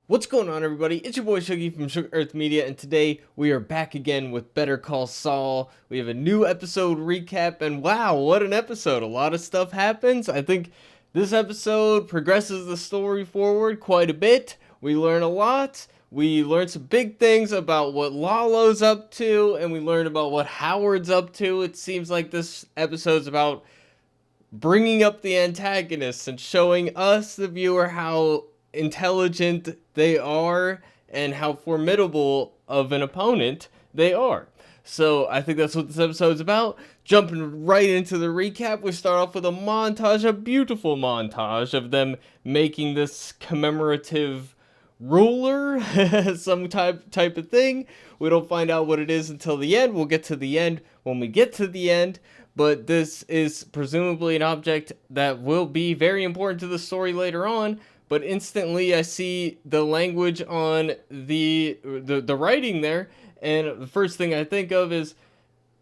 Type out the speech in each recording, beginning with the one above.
What's going on, everybody? It's your boy Shuggy from Sugar Earth Media, and today we are back again with Better Call Saul. We have a new episode recap, and wow, what an episode! A lot of stuff happens. I think this episode progresses the story forward quite a bit. We learn a lot. We learn some big things about what Lalo's up to, and we learn about what Howard's up to. It seems like this episode's about bringing up the antagonists and showing us, the viewer, how intelligent they are and how formidable of an opponent they are. So I think that's what this episode's about. Jumping right into the recap, we start off with a montage, a beautiful montage of them making this commemorative ruler, some type of thing. We don't find out what it is until the end. We'll get to the end when we get to the end. But this is presumably an object that will be very important to the story later on. But instantly, I see the language on the writing there, and the first thing I think of is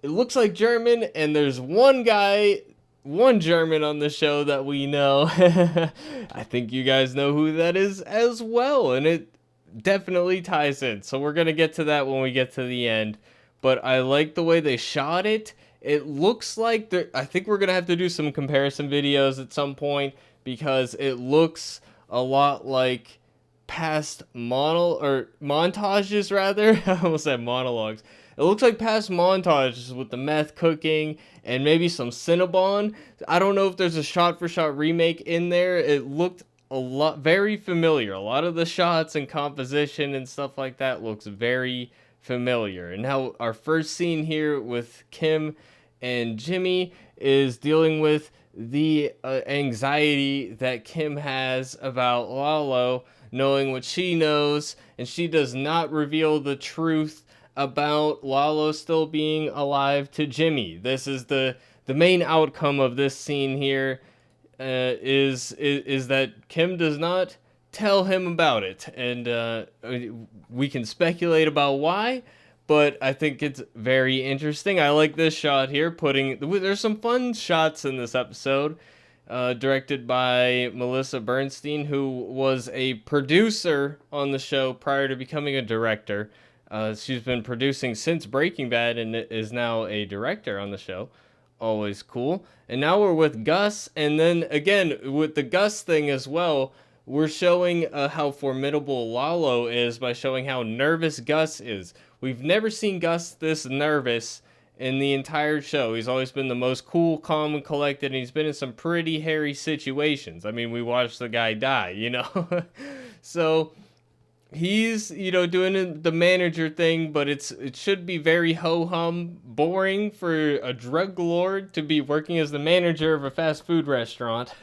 it looks like German, and there's one German on the show that we know. I think you guys know who that is as well, and it definitely ties in. So we're gonna get to that when we get to the end. But I like the way they shot it. It looks like I think we're gonna have to do some comparison videos at some point because it looks a lot like past montages rather. I almost said monologues. It looks like past montages with the meth cooking and maybe some Cinnabon. I don't know if there's a shot for shot remake in there. It looked a lot very familiar. A lot of the shots and composition and stuff like that looks very familiar. And now our first scene here with Kim and Jimmy is dealing with the anxiety that Kim has about Lalo knowing what she knows, and she does not reveal the truth about Lalo still being alive to Jimmy. This is the main outcome of this scene here. Is that Kim does not tell him about it, and we can speculate about why. But I think it's very interesting. I like this shot here. There's some fun shots in this episode, directed by Melissa Bernstein, who was a producer on the show prior to becoming a director. She's been producing since Breaking Bad and is now a director on the show. Always cool. And now we're with Gus, and then again with the Gus thing as well. We're showing how formidable Lalo is by showing how nervous Gus is. We've never seen Gus this nervous in the entire show. He's always been the most cool, calm, and collected, and he's been in some pretty hairy situations. I mean, we watched the guy die, you know? So he's, doing the manager thing, but it should be very ho-hum, boring for a drug lord to be working as the manager of a fast food restaurant.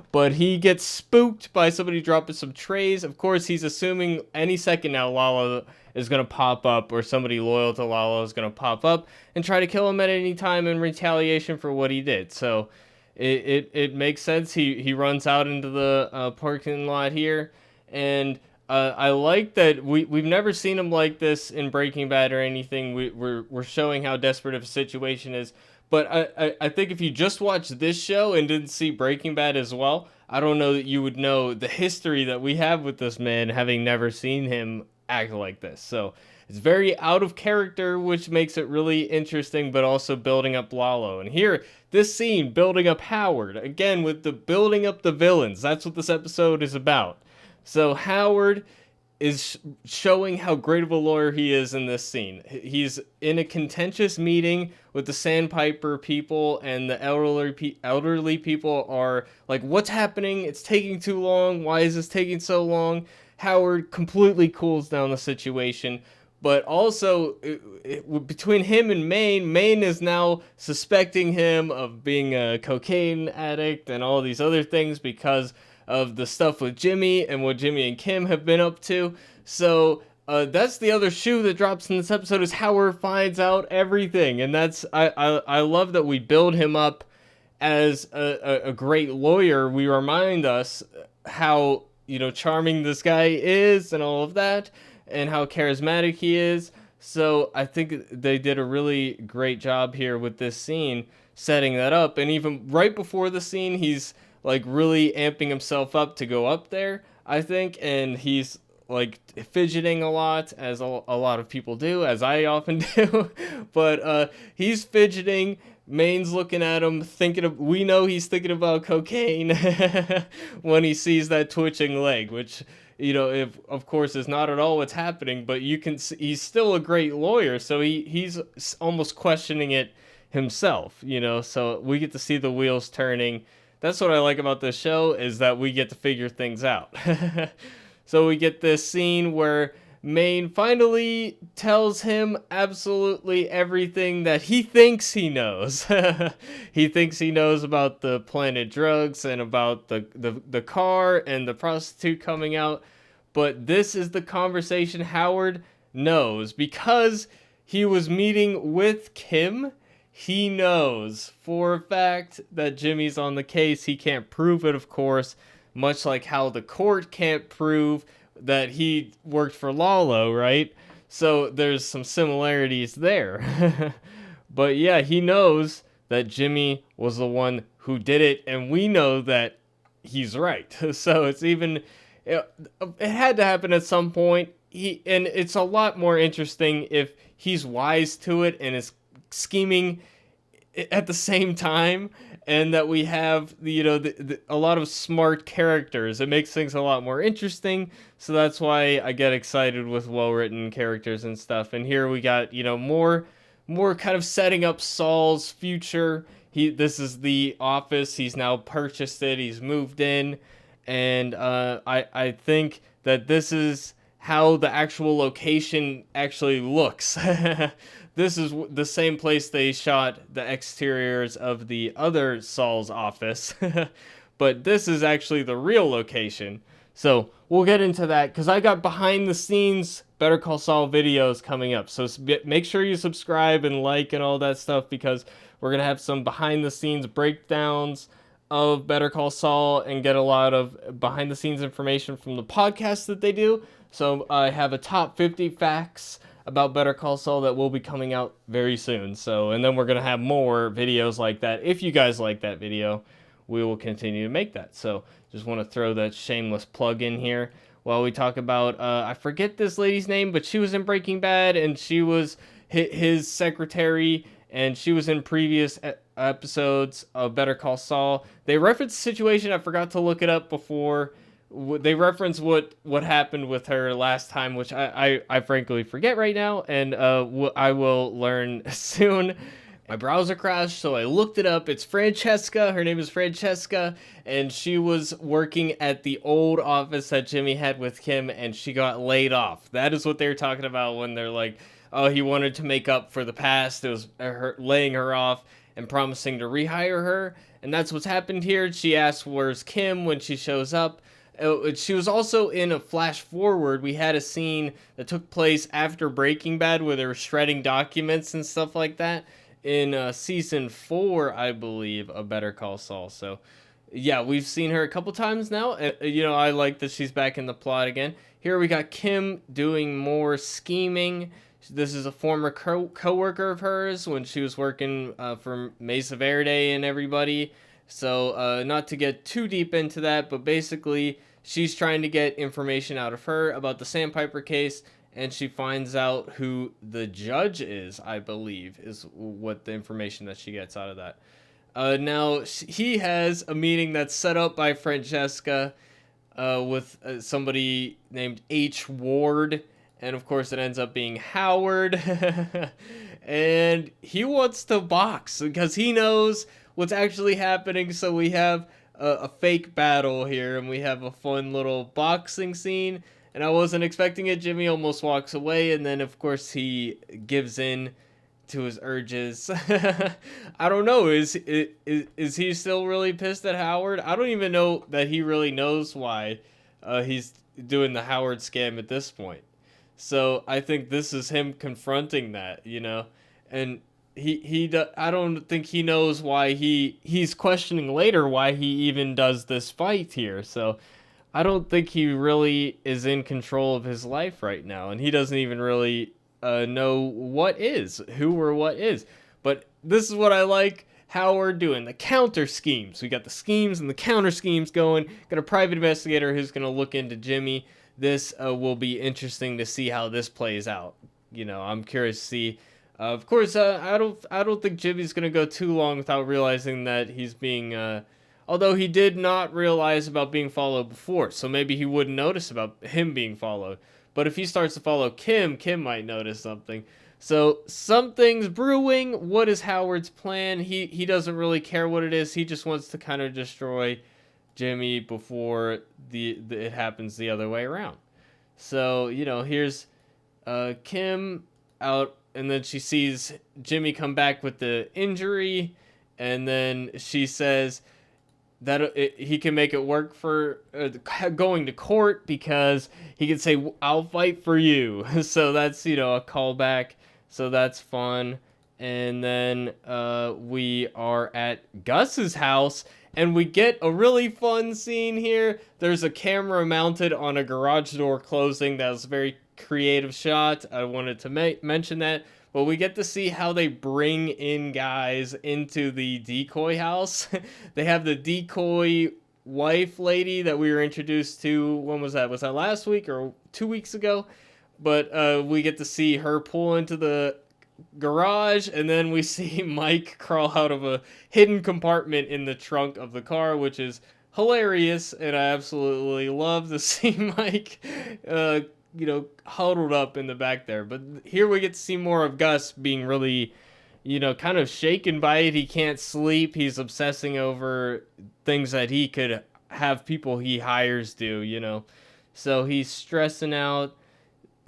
But he gets spooked by somebody dropping some trays. Of course, he's assuming any second now Lalo is going to pop up, or somebody loyal to Lalo is going to pop up and try to kill him at any time in retaliation for what he did. So it makes sense. He runs out into the parking lot here, and I like that we've never seen him like this in Breaking Bad or anything. We're showing how desperate of a situation is. But I think if you just watched this show and didn't see Breaking Bad as well, I don't know that you would know the history that we have with this man, having never seen him act like this. So it's very out of character, which makes it really interesting, but also building up Lalo. And here, this scene, building up Howard, again, with the building up the villains. That's what this episode is about. So Howard is showing how great of a lawyer he is in this scene. He's in a contentious meeting with the Sandpiper people, and the elderly people are like, what's happening? It's taking too long. Why is this taking so long? Howard completely cools down the situation. But also, between him and Maine is now suspecting him of being a cocaine addict and all these other things because of the stuff with Jimmy and what Jimmy and Kim have been up to. So that's the other shoe that drops in this episode, is Howard finds out everything. And I love that we build him up as a great lawyer. We remind us how, charming this guy is and all of that, and how charismatic he is. So I think they did a really great job here with this scene, setting that up. And even right before the scene, he's like really amping himself up to go up there, I think, and he's like fidgeting a lot, as a lot of people do, as I often do. But he's fidgeting. Maine's looking at him, we know he's thinking about cocaine when he sees that twitching leg, which, if of course is not at all what's happening, but you can see he's still a great lawyer, so he's almost questioning it himself, so we get to see the wheels turning. That's what I like about this show, is that we get to figure things out. So we get this scene where Maine finally tells him absolutely everything that he thinks he knows. He thinks he knows about the planted drugs and about the car and the prostitute coming out. But this is the conversation Howard knows, because he was meeting with Kim. He knows for a fact that Jimmy's on the case. He can't prove it, of course, much like how the court can't prove that he worked for Lalo, right? So there's some similarities there. But yeah, he knows that Jimmy was the one who did it, and we know that he's right. So it had to happen at some point. And it's a lot more interesting if he's wise to it and is scheming at the same time, and that we have a lot of smart characters. It makes things a lot more interesting, so that's why I get excited with well-written characters and stuff. And here we got more kind of setting up Saul's future. This is the office. He's now purchased it. He's moved in, and I think that this is how the actual location actually looks. This is the same place they shot the exteriors of the other Saul's office, but this is actually the real location. So we'll get into that, because I got behind the scenes Better Call Saul videos coming up. So make sure you subscribe and like and all that stuff, because we're going to have some behind the scenes breakdowns of Better Call Saul and get a lot of behind the scenes information from the podcast that they do. So I have a top 50 facts about Better Call Saul that will be coming out very soon. So, and then we're going to have more videos like that. If you guys like that video, we will continue to make that. So just want to throw that shameless plug in here while we talk about, I forget this lady's name, but she was in Breaking Bad, and she was his secretary, and she was in previous episodes of Better Call Saul. They referenced the situation. I forgot to look it up before. They reference what happened with her last time, which I frankly forget right now, and I will learn soon. My browser crashed, so I looked it up. It's Francesca. Her name is Francesca, and she was working at the old office that Jimmy had with Kim, and she got laid off. That is what they were talking about when they're like, oh, he wanted to make up for the past. It was her laying her off and promising to rehire her, and that's what's happened here. She asks, where's Kim, when she shows up. She was also in a flash forward. We had a scene that took place after Breaking Bad where they were shredding documents and stuff like that in season 4, I believe, of Better Call Saul. So yeah, we've seen her a couple times now. I like that she's back in the plot again. Here we got Kim doing more scheming. This is a former co-worker of hers when she was working for Mesa Verde and everybody. So not to get too deep into that, but basically she's trying to get information out of her about the Sandpiper case, and she finds out who the judge is, I believe, is what the information that she gets out of that. Now, he has a meeting that's set up by Francesca with somebody named H. Ward, and of course it ends up being Howard. And he wants to box because he knows what's actually happening, so we have a fake battle here, and we have a fun little boxing scene, and I wasn't expecting it. Jimmy almost walks away, and then of course he gives in to his urges. I don't know, is he still really pissed at Howard? I don't even know that he really knows why he's doing the Howard scam at this point. So I think this is him confronting that, and I don't think he knows why he's questioning later why he even does this fight here. So I don't think he really is in control of his life right now, and he doesn't even really know who or what is. But this is what I like Howard doing, the counter schemes. We got the schemes and the counter schemes going. Got a private investigator who's going to look into Jimmy. this will be interesting to see how this plays out. I'm curious to see. Of course, I don't think Jimmy's gonna go too long without realizing that he's being. Although he did not realize about being followed before, so maybe he wouldn't notice about him being followed. But if he starts to follow Kim might notice something. So something's brewing. What is Howard's plan? He doesn't really care what it is. He just wants to kind of destroy Jimmy before it happens the other way around. So here's Kim out, and then she sees Jimmy come back with the injury, and then she says that he can make it work for going to court because he can say, "I'll fight for you." So that's a callback. So that's fun. And then we are at Gus's house, and we get a really fun scene here. There's a camera mounted on a garage door closing. That was a very creative shot. I wanted to mention that. But we get to see how they bring in guys into the decoy house. They have the decoy wife lady that we were introduced to. When was that? Was that last week or 2 weeks ago? But we get to see her pull into the garage, and then we see Mike crawl out of a hidden compartment in the trunk of the car, which is hilarious, and I absolutely love to see Mike huddled up in the back there. But here we get to see more of Gus being really kind of shaken by it. He can't sleep. He's obsessing over things that he could have people he hires do. So he's stressing out.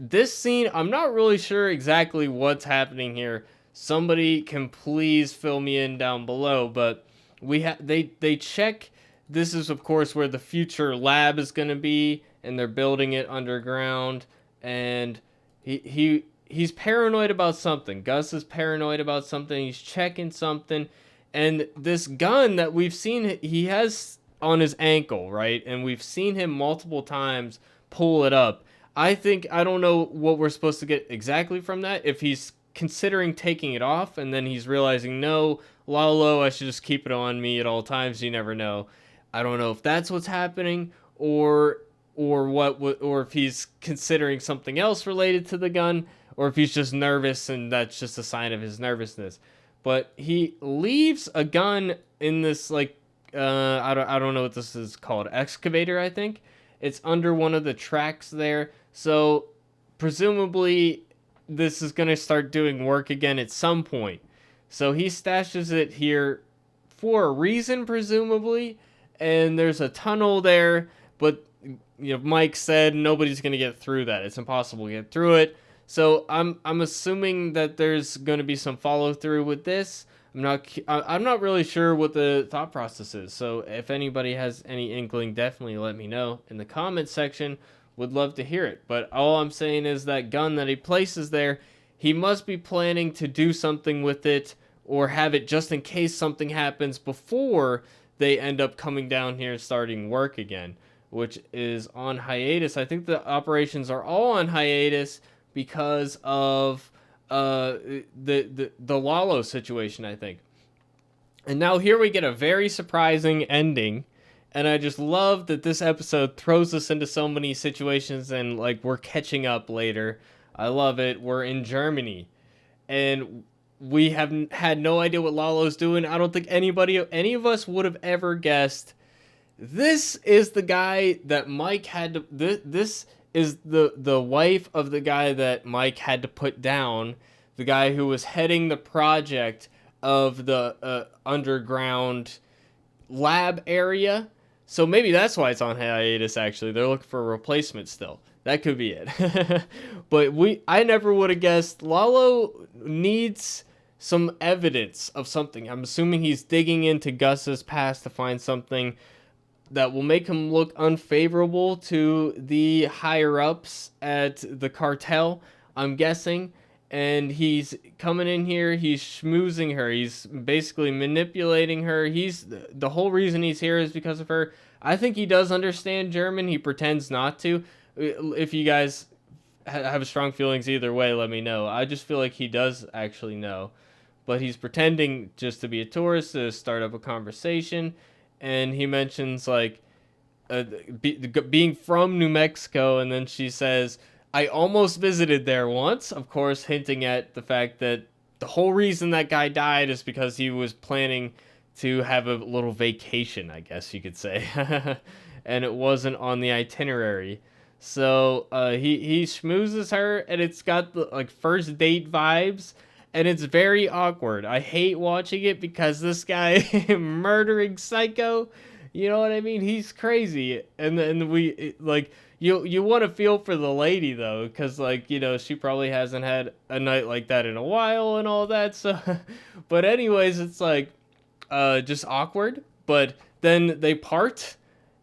This scene, I'm not really sure exactly what's happening here. Somebody can please fill me in down below, but they check. This is of course where the future lab is going to be, and they're building it underground, and he's paranoid about something. Gus is paranoid about something. He's checking something, and this gun that we've seen he has on his ankle, right? And we've seen him multiple times pull it up. I don't know what we're supposed to get exactly from that. If he's considering taking it off, and then he's realizing, no, Lalo, I should just keep it on me at all times. You never know. I don't know if that's what's happening, or if he's considering something else related to the gun, or if he's just nervous and that's just a sign of his nervousness. But he leaves a gun in this I don't know what this is called, excavator, I think. It's under one of the tracks there. So presumably this is going to start doing work again at some point. So he stashes it here for a reason, presumably. And there's a tunnel there, but Mike said nobody's going to get through that. It's impossible to get through it. So I'm assuming that there's going to be some follow through with this. I'm not really sure what the thought process is. So if anybody has any inkling, definitely let me know in the comments section. Would love to hear it. But all I'm saying is that gun that he places there, he must be planning to do something with it, or have it just in case something happens before they end up coming down here and starting work again, which is on hiatus. I think the operations are all on hiatus because of the Lalo situation, I think. And now here we get a very surprising ending, and I just love that this episode throws us into so many situations, and we're catching up later. I love it. We're in Germany, and we have had no idea what Lalo's doing. I don't think any of us would have ever guessed. This is the guy that Mike had to. This is the wife of the guy that Mike had to put down. The guy who was heading the project of the underground lab area. So maybe that's why it's on hiatus. Actually, they're looking for a replacement still. That could be it. But I never would have guessed. Lalo needs some evidence of something. I'm assuming he's digging into Gus's past to find something that will make him look unfavorable to the higher ups at the cartel, I'm guessing. And he's coming in here, he's schmoozing her, he's basically manipulating her. The whole reason he's here is because of her. I think he does understand German. He pretends not to. If you guys have strong feelings either way, let me know. I just feel like he does actually know. But he's pretending just to be a tourist to start up a conversation. And he mentions being from New Mexico, and then she says, I almost visited there once, of course, hinting at the fact that the whole reason that guy died is because he was planning to have a little vacation, I guess you could say. And it wasn't on the itinerary. So he schmoozes her, and it's got the like first date vibes, and it's very awkward. I hate watching it because this guy murdering psycho, you know what I mean? He's crazy, and then like you want to feel for the lady though, because like she probably hasn't had a night like that in a while and all that. So, but anyways, it's like just awkward. But then they part,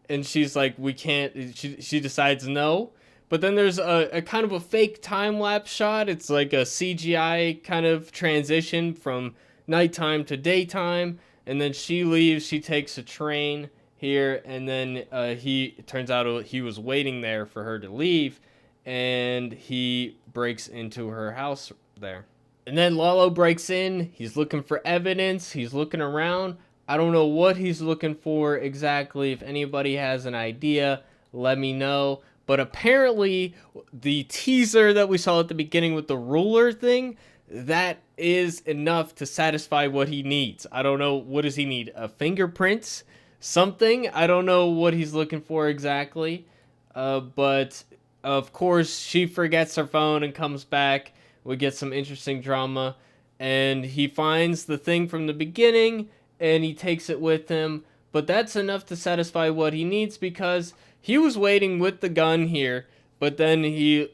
and she's like, we can't. She decides no. But then there's a kind of a fake time lapse shot. It's like a CGI kind of transition from nighttime to daytime, and then she leaves. She takes a train here, and then it turns out he was waiting there for her to leave, and he breaks into her house there. And then Lalo breaks in. He's looking for evidence. He's looking around. I don't know what he's looking for exactly. If anybody has an idea, let me know. But apparently, the teaser that we saw at the beginning with the ruler thing, that is enough to satisfy what he needs. I don't know. What does he need? Fingerprints? Something? I don't know what he's looking for exactly. But, of course, she forgets her phone and comes back. We get some interesting drama. And he finds the thing from the beginning, and he takes it with him. But that's enough to satisfy what he needs, because he was waiting with the gun here, but then he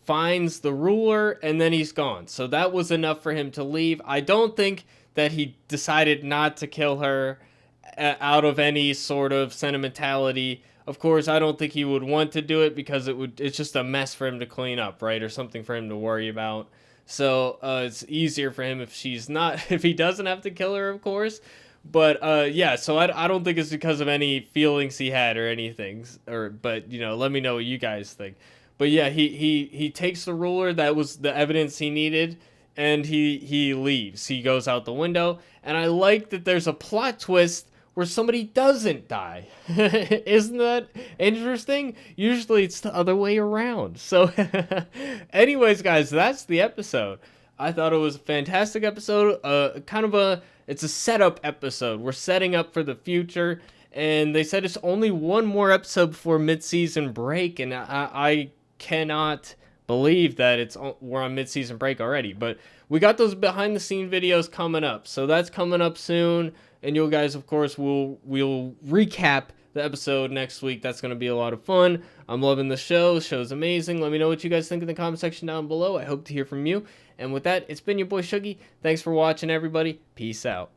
finds the ruler, and then he's gone. So that was enough for him to leave. I don't think that he decided not to kill her out of any sort of sentimentality. Of course, I don't think he would want to do it, because it's just a mess for him to clean up, right? Or something for him to worry about. So it's easier for him if he doesn't have to kill her, of course. But yeah, so I don't think it's because of any feelings he had or anything, but let me know what you guys think. But yeah, he takes the ruler, that was the evidence he needed, and he leaves. He goes out the window, and I like that there's a plot twist where somebody doesn't die. Isn't that interesting? Usually it's the other way around. So anyways, guys, that's the episode. I thought it was a fantastic episode. It's a setup episode. We're setting up for the future, and they said it's only one more episode before mid-season break, and I cannot believe that we're on mid-season break already. But we got those behind-the-scene videos coming up, so that's coming up soon, and you guys, of course, we'll recap the episode next week. That's going to be a lot of fun. I'm loving the show. The show's amazing. Let me know what you guys think in the comment section down below. I hope to hear from you. And with that, it's been your boy Shuggy. Thanks for watching, everybody. Peace out.